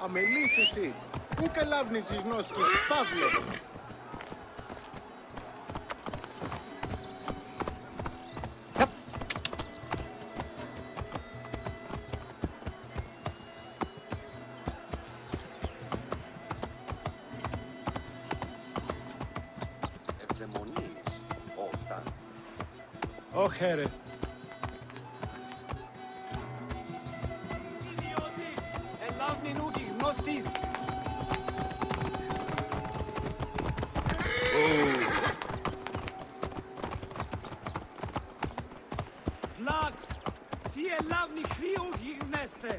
Αμελής εσύ, πού καλάβνεις οι γνώσκες, Παύλο. Ευδαιμονείς, όταν. Όχι ρε. Βλάξ, σι ελάβνη χρήου γυρνέστε.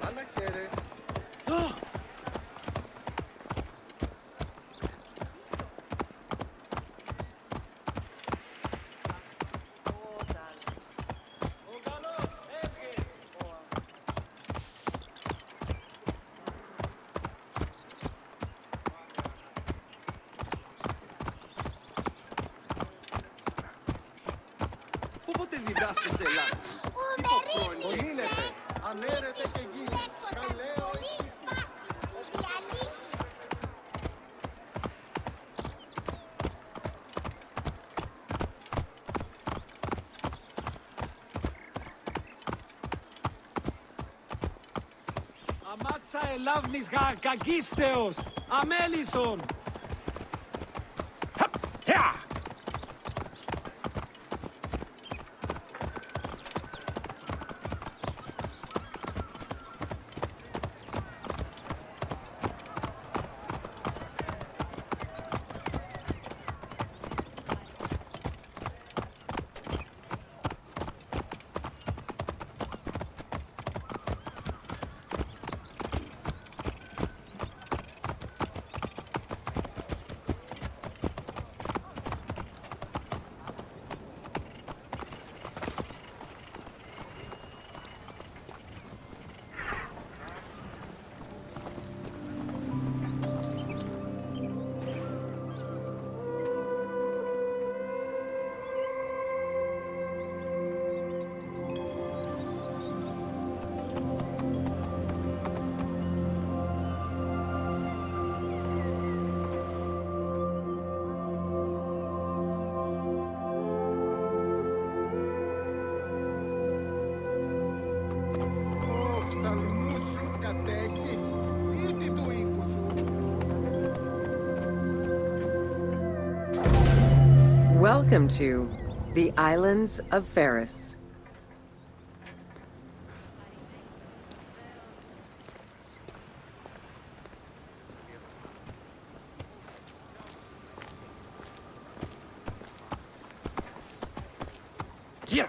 Άλλα χαίρε. Πότε διδάσκεις Ελλάδα. Πολύνεται, ανέρεται και γίνει. Καλέω. Αμάξα ελάβνης κακίστεως, αμέλισσον. Welcome to the Islands of Pharos. Here!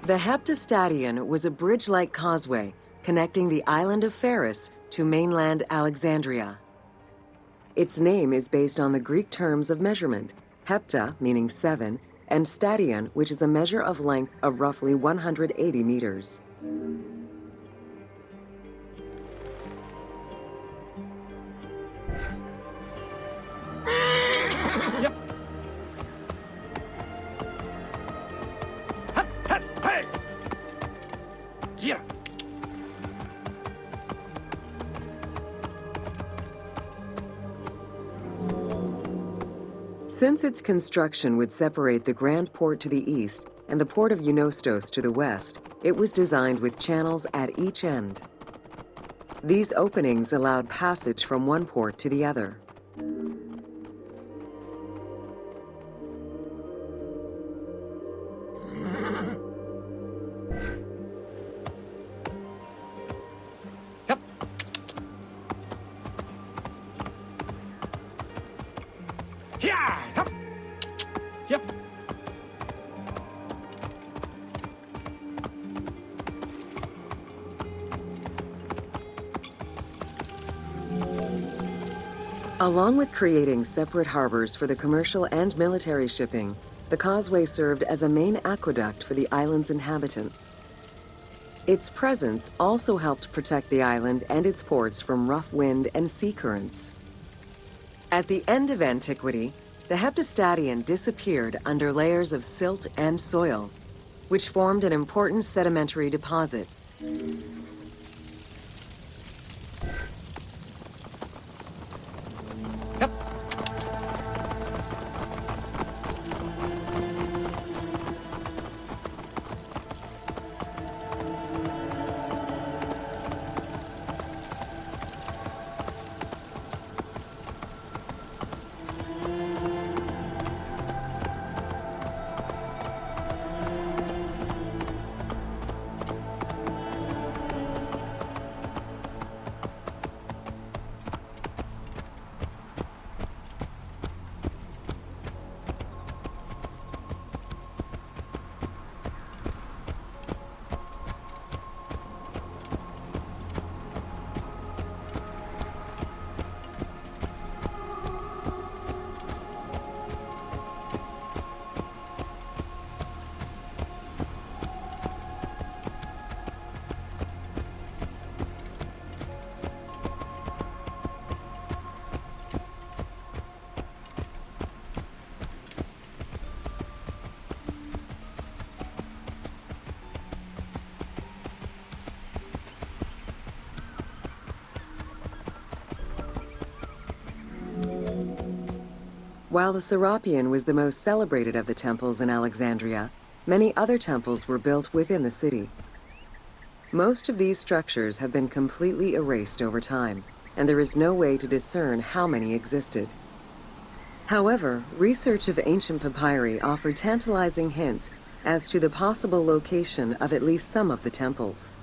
The Heptastadion was a bridge-like causeway connecting the island of Pharos to mainland Alexandria. Its name is based on the Greek terms of measurement, hepta, meaning 7, and stadion, which is a measure of length of roughly 180 meters. Yep. Hey! Here! Since its construction would separate the Grand Port to the east and the port of Eunostos to the west, it was designed with channels at each end. These openings allowed passage from one port to the other. Yep. Yeah! Yep. Yep. Along with creating separate harbors for the commercial and military shipping, the causeway served as a main aqueduct for the island's inhabitants. Its presence also helped protect the island and its ports from rough wind and sea currents. At the end of antiquity, the Heptastadion disappeared under layers of silt and soil, which formed an important sedimentary deposit. Yep. While the Serapeum was the most celebrated of the temples in Alexandria, many other temples were built within the city. Most of these structures have been completely erased over time, and there is no way to discern how many existed. However, research of ancient papyri offered tantalizing hints as to the possible location of at least some of the temples.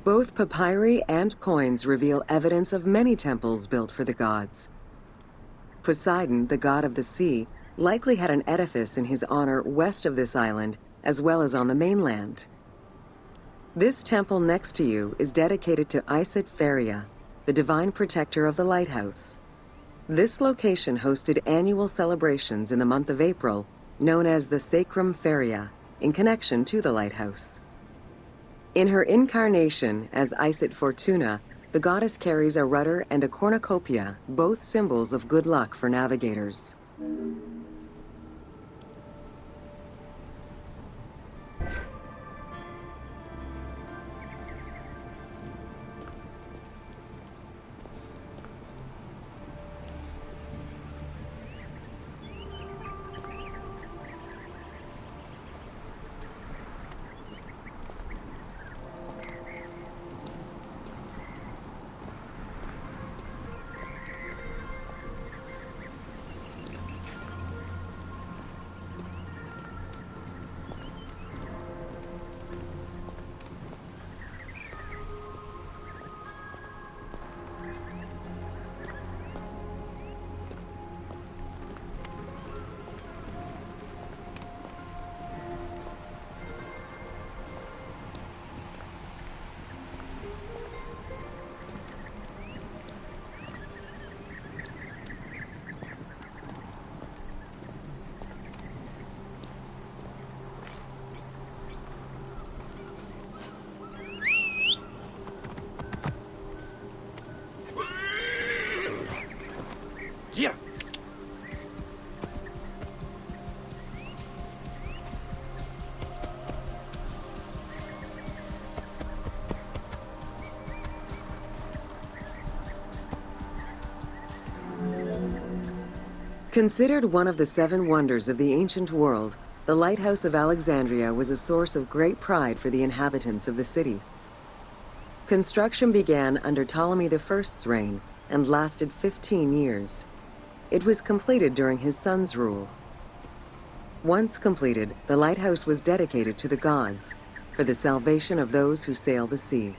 Both papyri and coins reveal evidence of many temples built for the gods. Poseidon, the god of the sea, likely had an edifice in his honor west of this island, as well as on the mainland. This temple next to you is dedicated to Islands of Pharos, the divine protector of the lighthouse. This location hosted annual celebrations in the month of April, known as the Sacrum Feria, in connection to the lighthouse. In her incarnation as Iset Fortuna, the goddess carries a rudder and a cornucopia, both symbols of good luck for navigators. Yeah. Considered one of the seven wonders of the ancient world, the Lighthouse of Alexandria was a source of great pride for the inhabitants of the city. Construction began under Ptolemy I's reign and lasted 15 years. It was completed during his son's rule. Once completed, the lighthouse was dedicated to the gods for the salvation of those who sail the sea.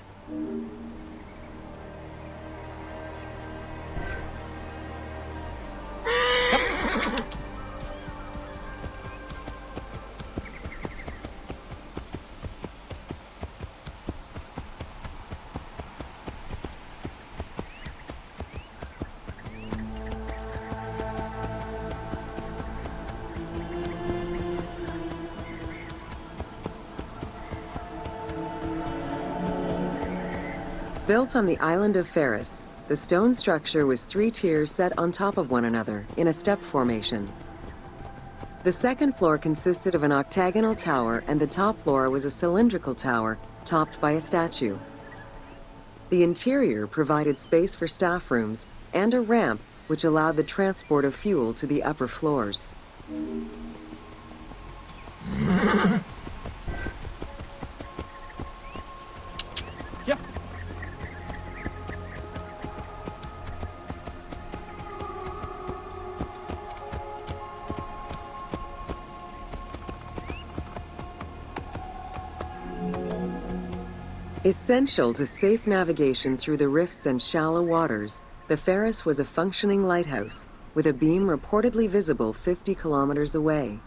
Built on the island of Pharos, the stone structure was 3 tiers set on top of one another in a step formation. The second floor consisted of an octagonal tower, and the top floor was a cylindrical tower topped by a statue. The interior provided space for staff rooms and a ramp which allowed the transport of fuel to the upper floors. Yep. Essential to safe navigation through the rifts and shallow waters, the Pharos was a functioning lighthouse with a beam reportedly visible 50 kilometers away.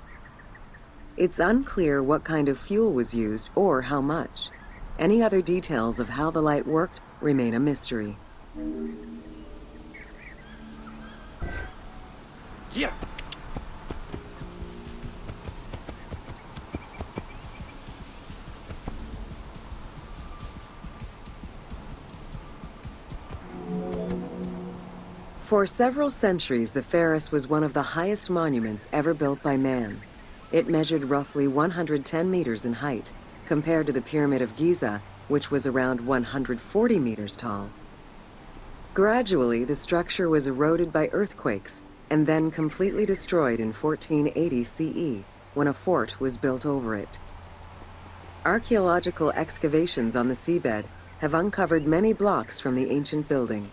It's unclear what kind of fuel was used or how much. Any other details of how the light worked remain a mystery. Yeah. For several centuries, the Pharos was one of the highest monuments ever built by man. It measured roughly 110 meters in height, compared to the Pyramid of Giza, which was around 140 meters tall. Gradually, the structure was eroded by earthquakes and then completely destroyed in 1480 CE, when a fort was built over it. Archaeological excavations on the seabed have uncovered many blocks from the ancient building.